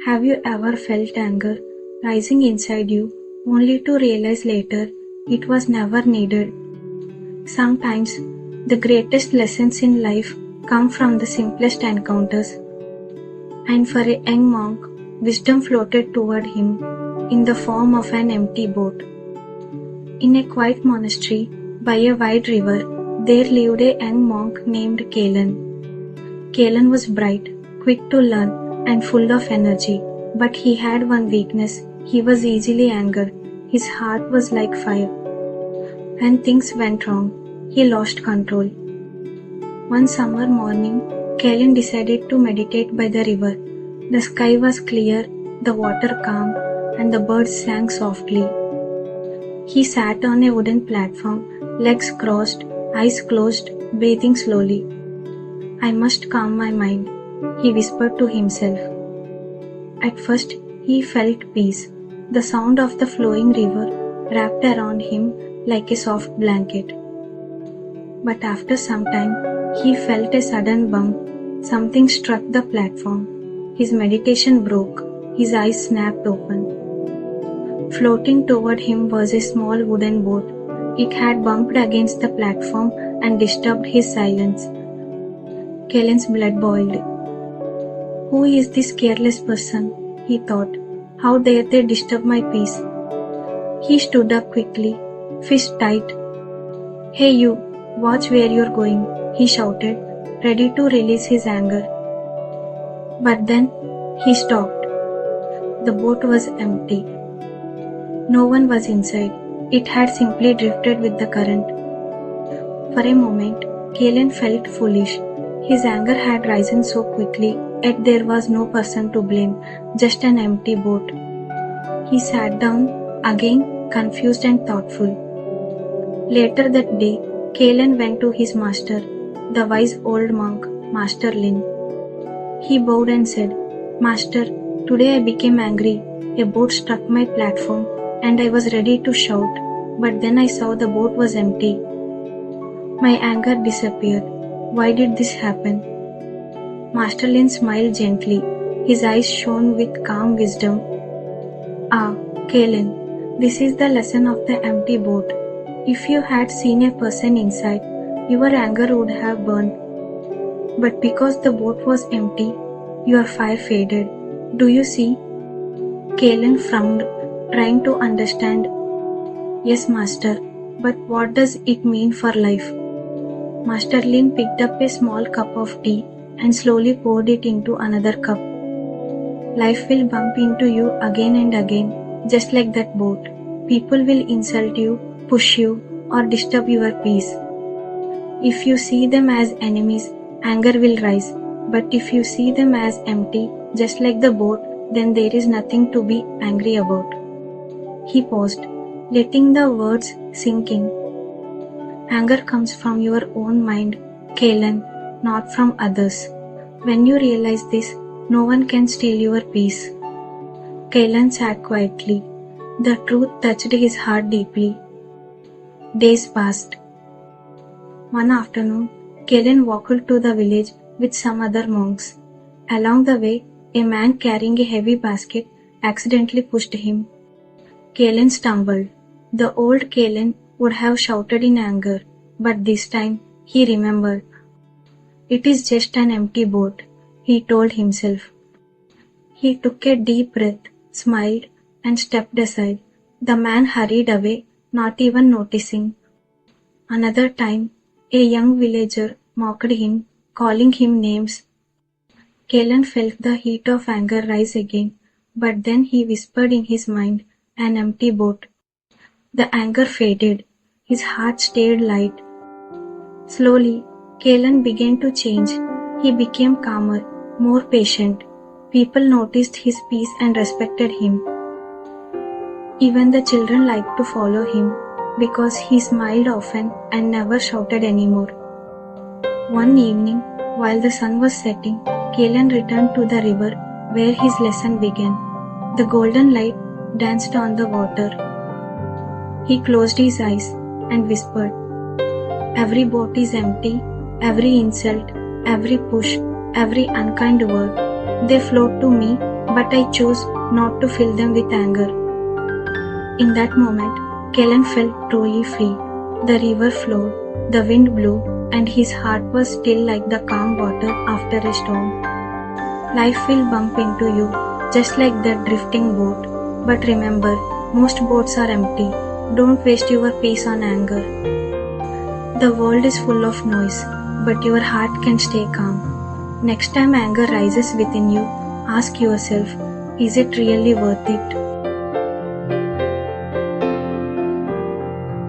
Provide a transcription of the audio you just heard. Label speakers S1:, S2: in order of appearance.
S1: Have you ever felt anger rising inside you only to realize later it was never needed? Sometimes the greatest lessons in life come from the simplest encounters. And for a young monk, wisdom floated toward him in the form of an empty boat. In a quiet monastery by a wide river, there lived a young monk named Kalen. Kalen was bright, quick to learn, and full of energy, but he had one weakness. He was easily angered. His heart was like fire. When things went wrong, he lost control. One summer morning, Kalen decided to meditate by the river. The sky was clear, the water calm, and the birds sang softly. He sat on a wooden platform, legs crossed, eyes closed, breathing slowly. I must calm my mind, he whispered to himself. At first, he felt peace. The sound of the flowing river wrapped around him like a soft blanket. But after some time, he felt a sudden bump. Something struck the platform. His meditation broke. His eyes snapped open. Floating toward him was a small wooden boat. It had bumped against the platform and disturbed his silence. Kalen's blood boiled. Who is this careless person? He thought. How dare they disturb my peace? He stood up quickly, fist tight. Hey you, watch where you're going, he shouted, ready to release his anger. But then he stopped. The boat was empty. No one was inside. It had simply drifted with the current. For a moment, Kalen felt foolish. His anger had risen so quickly, yet there was no person to blame, just an empty boat. He sat down, again confused and thoughtful. Later that day, Kalen went to his master, the wise old monk, Master Lin. He bowed and said, Master, today I became angry. A boat struck my platform and I was ready to shout, but then I saw the boat was empty. My anger disappeared. Why did this happen? Master Lin smiled gently. His eyes shone with calm wisdom. Ah, Kalen, this is the lesson of the empty boat. If you had seen a person inside, your anger would have burned. But because the boat was empty, your fire faded. Do you see? Kalen frowned, trying to understand. Yes, Master, but what does it mean for life? Master Lin picked up a small cup of tea and slowly poured it into another cup. Life will bump into you again and again, just like that boat. People will insult you, push you, or disturb your peace. If you see them as enemies, anger will rise. But if you see them as empty, just like the boat, then there is nothing to be angry about. He paused, letting the words sink in. Anger comes from your own mind, Kalen, not from others. When you realize this, no one can steal your peace. Kalen sat quietly. The truth touched his heart deeply. Days passed. One afternoon, Kalen walked to the village with some other monks. Along the way, a man carrying a heavy basket accidentally pushed him. Kalen stumbled. The old Kalen would have shouted in anger, but this time he remembered. It is just an empty boat, he told himself. He took a deep breath, smiled, and stepped aside. The man hurried away, not even noticing. Another time, a young villager mocked him, calling him names. Kalen felt the heat of anger rise again, but then he whispered in his mind, an empty boat. The anger faded. His heart stayed light. Slowly, Kalen began to change. He became calmer, more patient. People noticed his peace and respected him. Even the children liked to follow him because he smiled often and never shouted anymore. One evening, while the sun was setting, Kalen returned to the river where his lesson began. The golden light danced on the water. He closed his eyes and whispered, Every boat is empty, every insult, every push, every unkind word. They float to me, but I choose not to fill them with anger. In that moment, Kellen felt truly free. The river flowed, the wind blew, and his heart was still like the calm water after a storm. Life will bump into you, just like that drifting boat. But remember, most boats are empty. Don't waste your peace on anger. The world is full of noise, but your heart can stay calm. Next time anger rises within you, ask yourself, is it really worth it?